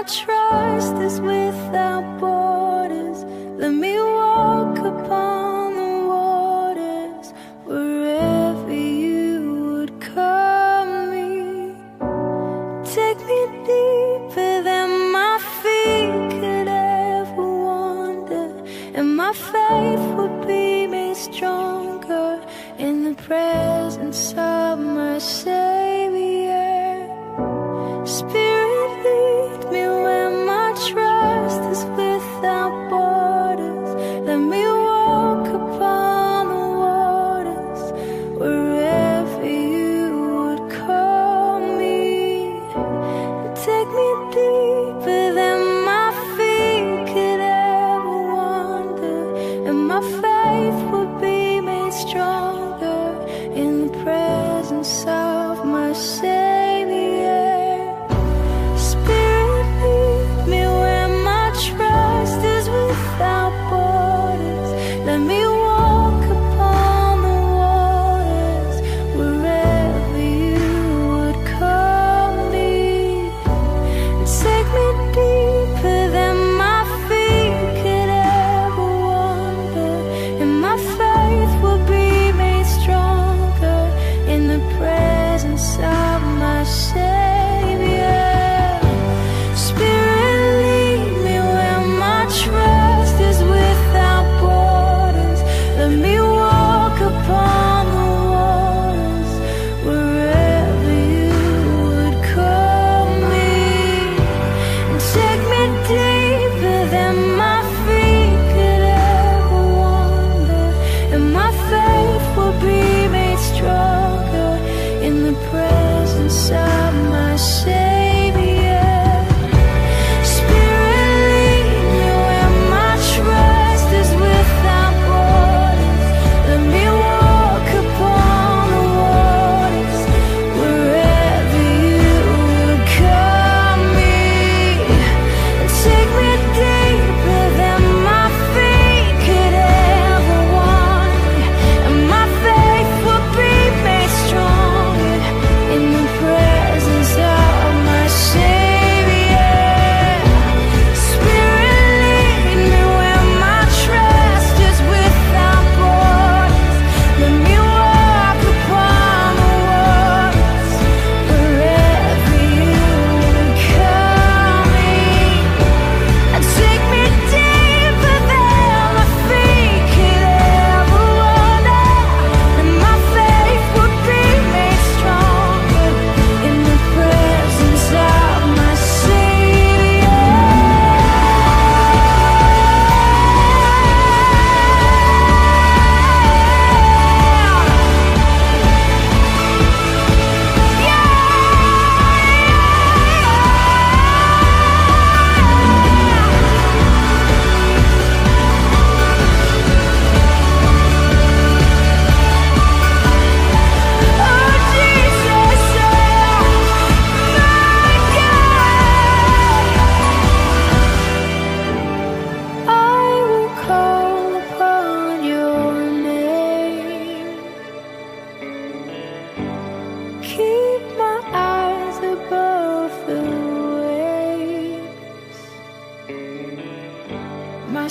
trust is without borders. Let me walk upon the waters wherever you would call me. Take me deeper than my feet could ever wander, and my faith would be made stronger in the presence of my Savior. Spirit, lead me where my trust is without borders. Let me walk upon the waters wherever you would call me. Take me deeper than my feet could ever wander, and my faith would be made stronger in the presence of my Savior. Spirit, lead me where my trust is without borders. Let me walk upon the waters wherever you would call me. Take me deeper than my feet could ever wander, and my faith will be made stronger in the presence of my Savior. Spirit, lead me where my trust is without borders. Let me walk upon the waters wherever you would call me. Take me deeper than my feet could ever wander, and my faith will be made stronger in the presence of my Savior. Spirit, lead me where my trust is without borders. Let me walk upon the waters wherever you would call me. Take me deeper than my feet could ever wander, and my faith will be made stronger in the presence of my Savior. Spirit, lead me where my trust is without borders. Let me walk upon the waters wherever you would call me. Take me deeper than my feet could ever wander, and my faith would be made stronger in the presence of my Savior. I will call upon your name. Keep my eyes above the waves. My